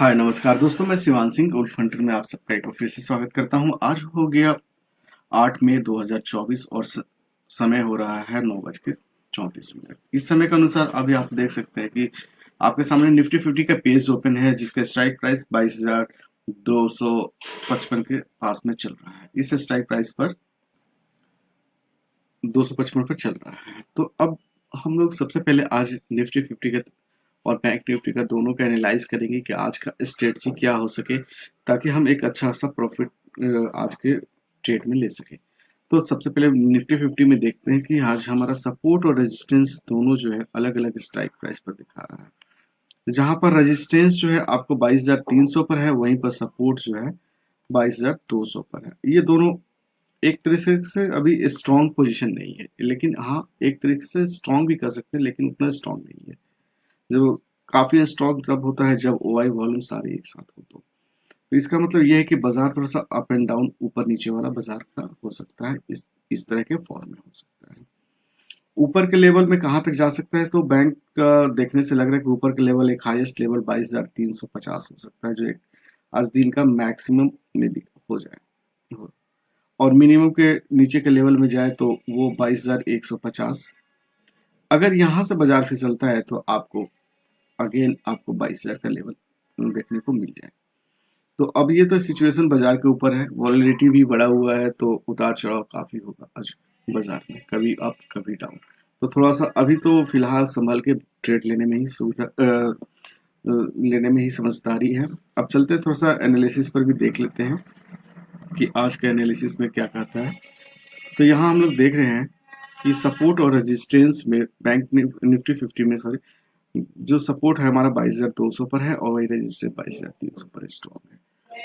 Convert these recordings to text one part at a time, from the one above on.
हाय नमस्कार दोस्तों, मैं शिवान सिंह गोल्फ हंटर में आप सबका एक बार फिर से स्वागत करता हूं। आज हो गया 8 मई 2024 और समय हो रहा है 9:34। इस समय के अनुसार अभी आप देख सकते हैं कि आपके सामने निफ्टी 50 का पेज ओपन है, जिसका स्ट्राइक प्राइस 22,255 के पास में चल रहा है। इस स्ट्राइक प्राइस पर 255 पर चल रहा है। तो अब हम लोग सबसे पहले आज निफ्टी 50 का और बैंक निफ्टी का दोनों का एनालाइज करेंगे कि आज का स्ट्रेटजी क्या हो सके, ताकि हम एक अच्छा सा प्रॉफिट आज के ट्रेड में ले सके। तो सबसे पहले निफ्टी 50 में देखते हैं कि आज हमारा सपोर्ट और रेजिस्टेंस दोनों जो है अलग अलग स्ट्राइक प्राइस पर दिखा रहा है। जहां पर रेजिस्टेंस जो है आपको 22,300 पर है, वहीं पर सपोर्ट जो है 22,200 पर है। ये दोनों एक तरीके से अभी स्ट्रॉन्ग पोजीशन नहीं है, लेकिन हाँ एक तरीके से स्ट्रॉन्ग भी कर सकते हैं, लेकिन उतना स्ट्रॉन्ग नहीं है। जो काफी स्ट्रॉन्ग तब होता है जब ओआई वॉल्यूम सारे एक साथ हो। तो इसका मतलब यह है कि बाजार थोड़ा सा अप एंड डाउन, ऊपर नीचे वाला बाजार का हो सकता है, इस तरह के फॉर्म में हो सकता है। ऊपर के लेवल में कहाँ तक जा सकता है, तो बैंक का देखने से लग रहा है कि ऊपर के लेवल एक हाईएस्ट लेवल 22,350 हो सकता है, जो एक आज दिन का मैक्सिमम में भी हो जाए। और मिनिमम के नीचे के लेवल में जाए तो वो 22,150। अगर यहाँ से बाजार फिसलता है तो आपको अगेन आपको 22,000 का लेवल देखने को मिल जाए। तो अब ये तो सिचुएशन बाजार के ऊपर है, वॉलेटिलिटी भी बढ़ा हुआ है, तो उतार चढ़ाव काफी होगा आज बाजार में, कभी अप कभी डाउन। तो थोड़ा सा अभी तो फिलहाल संभल के ट्रेड लेने में ही लेने में ही समझदारी है। अब चलते हैं थोड़ा सा एनालिसिस पर भी देख लेते हैं कि आज के एनालिसिस में क्या कहता है। तो यहाँ हम लोग देख रहे हैं कि सपोर्ट और रेजिस्टेंस में बैंक निफ्टी 50 में, सॉरी, जो सपोर्ट है हमारा 22,200 पर है और वही रजिस्टर 22,300 पर स्ट्रॉन्ग है।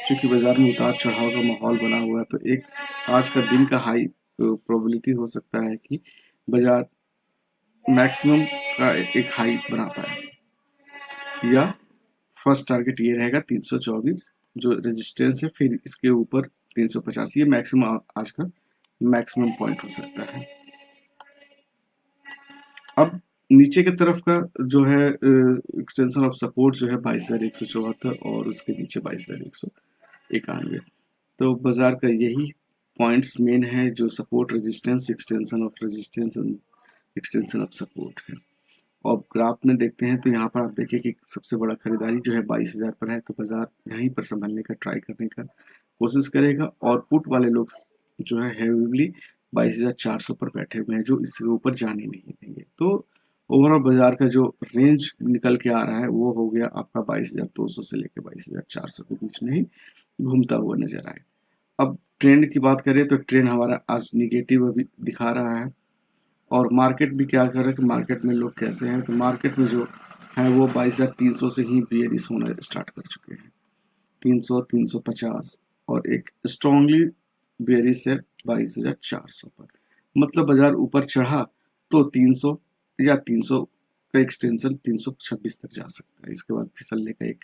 चूंकि बाजार में उतार चढ़ाव का माहौल बना हुआ है, तो एक आज का दिन का हाई प्रोबेबिलिटी हो सकता है कि बाजार मैक्सिमम का एक हाई बना पाए, या फर्स्ट टारगेट ये रहेगा 324 जो रेजिस्टेंस है, फिर इसके ऊपर 350, ये मैक्सिमम आज का मैक्सिमम पॉइंट हो सकता है। अब नीचे की तरफ का जो है एक्सटेंशन ऑफ सपोर्ट जो है 22,174 और उसके नीचे 22,191। तो बाजार का यही पॉइंट्स मेन है, जो support resistance, extension of resistance and extension of support है। और ग्राफ में देखते हैं तो यहाँ पर आप देखिए कि सबसे बड़ा खरीदारी जो है 22,000 पर है, तो बाजार यहीं पर संभलने का ट्राई करने का कोशिश करेगा। और पुट वाले लोग जो है हेवीली 22,400 पर बैठे हुए हैं, जो इससे ऊपर जाने नहीं देंगे। तो ओवरऑल बाजार का जो रेंज निकल के आ रहा है वो हो गया आपका 22,200 से लेकर 22,400 के बीच में ही घूमता हुआ नजर आए। अब ट्रेंड की बात करें तो ट्रेंड हमारा आज निगेटिव अभी दिखा रहा है। और मार्केट भी क्या कर रहा है कि मार्केट में लोग कैसे हैं, तो मार्केट में जो है वो 22,300 से ही बेयरिश होना स्टार्ट कर चुके हैं। 300, 350 और एक स्ट्रॉन्गली बेयरिश है 22,400 पर। मतलब बाजार ऊपर चढ़ा तो 300 या 300 का एक्सटेंशन 326 तक जा सकता है। इसके बाद फिसलने का एक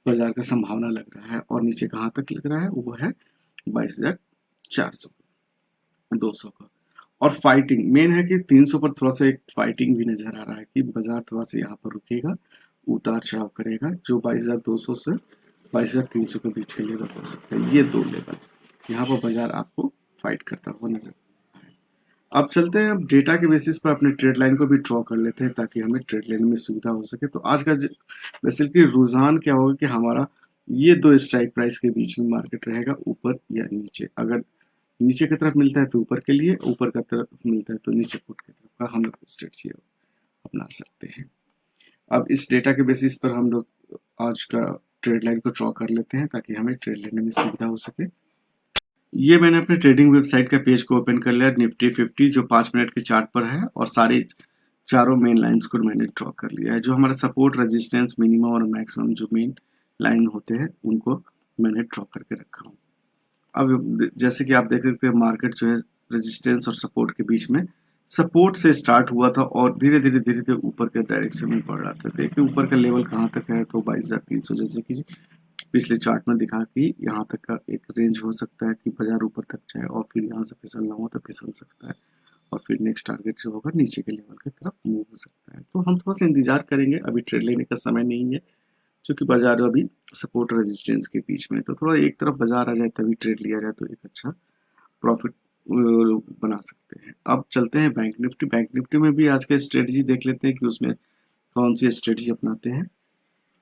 बाजार का संभावना लग रहा है। और नीचे कहाँ तक लग रहा है, वो है 22,400, 200 का। और फाइटिंग मेन है कि 300 पर थोड़ा सा एक फाइटिंग भी नजर आ रहा है कि बाजार थोड़ा सा यहाँ पर रुकेगा, उतार चढ़ाव करेगा, जो 22,200 से 22,300 के बीच का लेवल हो सकता है। ये दो लेवल यहाँ पर बाजार आपको फाइट करता हुआ नजर आ रहा है। अब चलते हैं, अब डेटा के बेसिस पर अपने ट्रेड लाइन को भी ड्रॉ कर लेते हैं, ताकि हमें ट्रेड लेने में सुविधा हो सके। तो आज का बेसिकली रुझान क्या होगा कि हमारा ये दो स्ट्राइक प्राइस के बीच में मार्केट रहेगा, ऊपर या नीचे। अगर नीचे की तरफ मिलता है तो ऊपर के लिए, ऊपर की तरफ मिलता है तो नीचे फुट की तरफ का हम लोग स्ट्रेटजी अपना सकते हैं। अब इस डेटा के बेसिस पर हम लोग आज का ट्रेड लाइन को ड्रॉ कर लेते हैं, ताकि हमें ट्रेड लेने में सुविधा हो सके। ये मैंने अपने ट्रेडिंग वेबसाइट का पेज को ओपन कर लिया, निफ्टी 50 जो 5 मिनट के चार्ट पर है, और सारे चारों मेन लाइंस को मैंने ड्रॉ कर लिया है। जो हमारा सपोर्ट, रेजिस्टेंस, मिनिमम और मैक्सिमम जो मेन लाइन होते हैं उनको मैंने ड्रॉ करके रखा हूँ। अब जैसे कि आप देख सकते हैं मार्केट जो है रेजिस्टेंस और सपोर्ट के बीच में, सपोर्ट से स्टार्ट हुआ था और धीरे धीरे धीरे धीरे ऊपर के डायरेक्शन में बढ़ रहा था। देखिए ऊपर का लेवल कहाँ तक है, तो 22,300, जैसे कि पिछले चार्ट में दिखा कि यहाँ तक का एक रेंज हो सकता है कि बाजार ऊपर तक जाए, और फिर यहाँ से फिसलना हो तो फिसल सकता है, और फिर नेक्स्ट टारगेट जो होगा नीचे के लेवल की तरफ मूव हो सकता है। तो हम थोड़ा सा इंतजार करेंगे, अभी ट्रेड लेने का समय नहीं है। क्योंकि बाजार अभी सपोर्ट रेजिस्टेंस के बीच में है। तो थोड़ा एक तरफ बाजार आ जाए तभी ट्रेड लिया जाए तो एक अच्छा प्रॉफिट बना सकते हैं। अब चलते हैं बैंक निफ्टी। बैंक निफ्टी में भी आज का स्ट्रेटजी देख लेते हैं कि उसमें कौन सी स्ट्रेटजी अपनाते हैं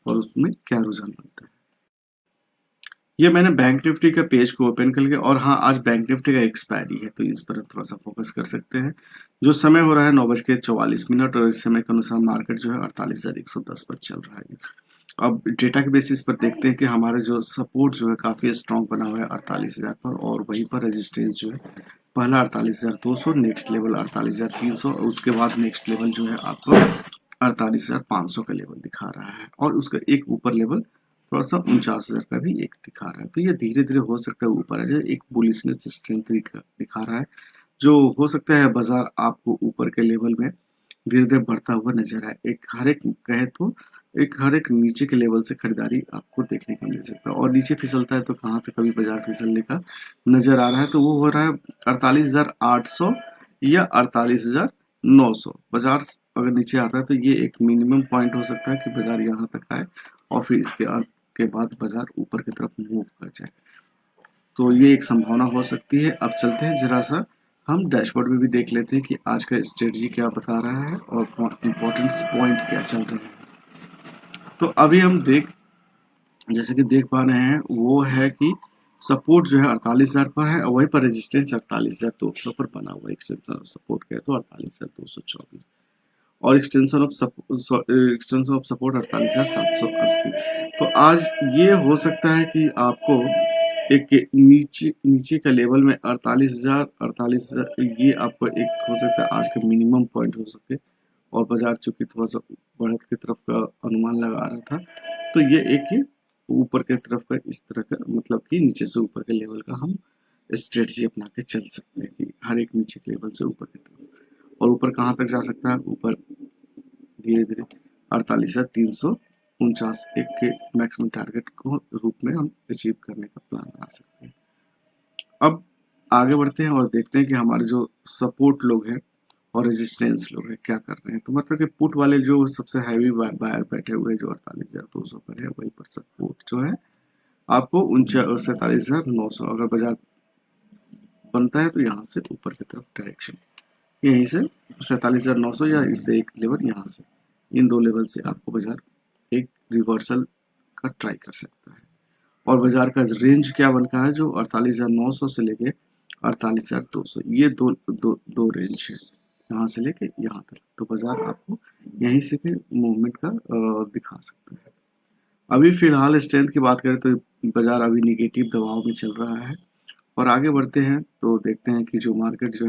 और उसमें क्या रुझान बनता है। ये मैंने बैंक निफ्टी का पेज को ओपन कर लिया और हाँ, आज बैंक निफ्टी का एक्सपायरी है तो इस पर थोड़ा सा फोकस कर सकते हैं। जो समय हो रहा है 9:44 और इस समय के अनुसार मार्केट जो है 48,110 पर चल रहा है। अब डेटा के बेसिस पर देखते हैं कि हमारे जो सपोर्ट जो है काफी स्ट्रॉन्ग बना हुआ है 48,000 पर, और वहीं पर रेजिस्टेंस जो है पहला 48,200, नेक्स्ट लेवल 48,300 और उसके बाद नेक्स्ट लेवल जो है आपको 48,500 का लेवल दिखा रहा है, और उसका एक ऊपर लेवल थोड़ा सा 49,000 का भी एक दिखा रहा है। तो ये धीरे धीरे हो सकता है ऊपर आ जाए, एक बुलिशनेस स्ट्रेंथ दिखा रहा है, जो हो सकता है बाजार आपको ऊपर के लेवल में धीरे धीरे बढ़ता हुआ नजर आए। एक हर एक कहे तो एक हर एक नीचे के लेवल से खरीदारी आपको देखने को मिल सकता है, और नीचे फिसलता है तो कहाँ तक कभी बाजार फिसलने का नजर आ रहा है, तो वो हो रहा है 48,800 या 48,900। बाजार अगर नीचे आता है तो ये एक मिनिमम पॉइंट हो सकता है कि बाजार यहाँ तक आए और फिर इसके के बाद बाजार ऊपर की तरफ मूव कर जाए, तो ये एक संभावना हो सकती है। अब चलते हैं जरा सा हम डैशबोर्ड में भी देख लेते हैं कि आज का स्ट्रेटजी क्या बता रहा है और इम्पोर्टेंट पॉइंट क्या चल रहे हैं। तो अभी हम जैसे कि देख पा रहे हैं वो है कि सपोर्ट जो है 48,000 पर है और वहीं पर रेजिस्टेंस 48,200 पर बना हुआ है। एक्सटेंशन ऑफ सपोर्ट कहे तो 48,224 और एक्सटेंशन ऑफ सपोर्ट 48,780। तो आज ये हो सकता है कि आपको एक नीचे नीचे का लेवल में 48,000 ये आपको एक हो सकता है आज का मिनिमम पॉइंट हो सके, और बाजार चूंकि थोड़ा सा बढ़त की तरफ का अनुमान लगा रहा था, तो ये एक ऊपर की तरफ का इस तरह का मतलब कि नीचे से ऊपर के लेवल का हम स्ट्रेटजी अपना के चल सकते हैं कि हर एक नीचे के लेवल से ऊपर की तरफ, और ऊपर कहाँ तक जा सकता है, ऊपर धीरे धीरे 48,349 एक के मैक्सिमम टारगेट को रूप में हम अचीव करने का प्लान बना सकते हैं। अब आगे बढ़ते हैं और देखते हैं कि हमारे जो सपोर्ट लोग हैं और रेजिस्टेंस लोग हैं क्या कर रहे हैं। तो मतलब कि पुट वाले जो सबसे हैवी बायर बैठे हुए जो 48,200 पर है, वही पर सपोर्ट जो है आपको 47,900 अगर बाजार बनता है तो यहाँ से ऊपर की तरफ डायरेक्शन यहीं से 47,900 या इससे एक लेवल यहाँ से, इन दो लेवल से आपको बाजार एक रिवर्सल का ट्राई कर सकता है। और बाजार का रेंज क्या बनता है, जो 48,900 से लेके 48,200, ये दो रेंज है, यहाँ से लेके यहाँ तक। तो बाजार आपको यहीं से के मूवमेंट का दिखा सकता है। अभी फिलहाल स्ट्रेंथ की बात करें तो बाजार अभी निगेटिव दबाव में चल रहा है, और आगे बढ़ते हैं तो देखते हैं कि जो मार्केट जो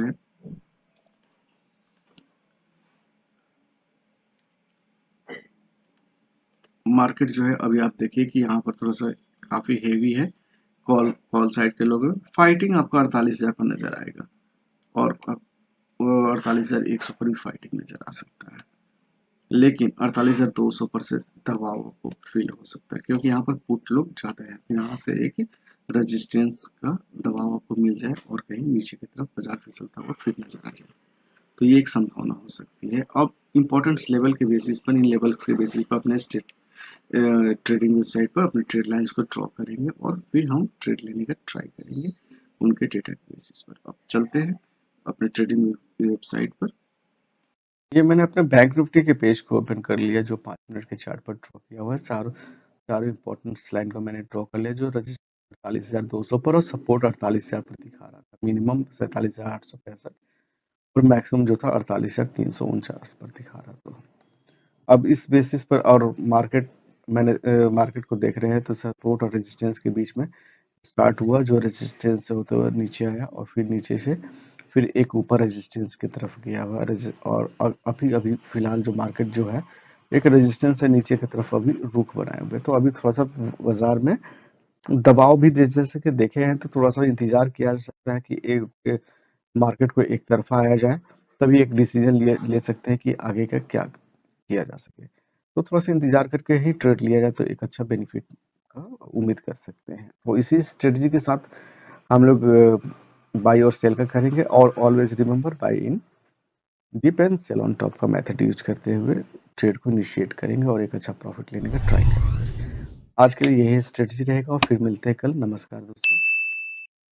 है अभी आप देखिए कि यहाँ पर थोड़ा सा काफी हेवी है, कॉल साइड के लोग फाइटिंग आपको 48,000 पर नजर आएगा, और 48,100 पर भी फाइटिंग नजर आ सकता है, लेकिन 48,200 पर से दबाव आपको फील हो सकता है, क्योंकि यहाँ पर पुट लोग ज्यादा है। यहाँ से एक रेजिस्टेंस का दबाव आपको मिल जाए और कहीं नीचे की तरफ बाजार फिसलता हुआ फिर नजर आ जाए, तो ये एक संभावना हो सकती है। अब इम्पोर्टेंस लेवल के बेसिस पर, इन लेवल के बेसिस पर अपने ट्रेडिंग वेबसाइट पर अपने ट्रेड लाइंस को ड्रॉ करेंगे और फिर हम ट्रेड लेने का ट्राई करेंगे उनके डेटा के बेसिस पर। अब चलते हैं अपने ट्रेडिंग वेबसाइट पर। ये मैंने अपने बैंक निफ्टी के पेज को ओपन कर लिया, जो 5 मिनट के चार्ट पर ड्रॉ किया हुआ है। चारों इंपॉर्टेंट लाइन को मैंने ड्रॉ कर लिया, जो रजिस्टर 48,200 पर और सपोर्ट 48,000 पर दिखा रहा था, मिनिमम 47,865 और मैक्सिमम जो था 48,349 पर दिखा रहा था। अब इस बेसिस पर और मार्केट को देख रहे हैं तो सपोर्ट और रेजिस्टेंस के बीच में स्टार्ट हुआ, जो रेजिस्टेंस से होते हुए नीचे आया और फिर नीचे से फिर एक ऊपर रेजिस्टेंस की तरफ गया हुआ, और अभी फिलहाल जो मार्केट जो है एक रेजिस्टेंस से नीचे की तरफ अभी रुख बनाए हुए। तो अभी थोड़ा सा बाजार में दबाव भी जैसे कि देखे हैं, तो थोड़ा सा इंतजार किया जा सकता है कि एक मार्केट को एक तरफा आया जाए, तभी एक डिसीजन ले सकते हैं कि आगे का क्या किया जा सके। तो थोड़ा सा इंतजार करके ही ट्रेड लिया जाए तो एक अच्छा बेनिफिट का उम्मीद कर सकते हैं। तो इसी स्ट्रेटजी के साथ हम लोग बाई और सेल का करेंगे, और always remember buy in dip and sell on top का मेथड यूज करते हुए ट्रेड को इनिशिएट करेंगे और एक अच्छा प्रॉफिट लेने का ट्राई करेंगे। आज के लिए यही स्ट्रेटजी रहेगा और फिर मिलते हैं कल। नमस्कार दोस्तों।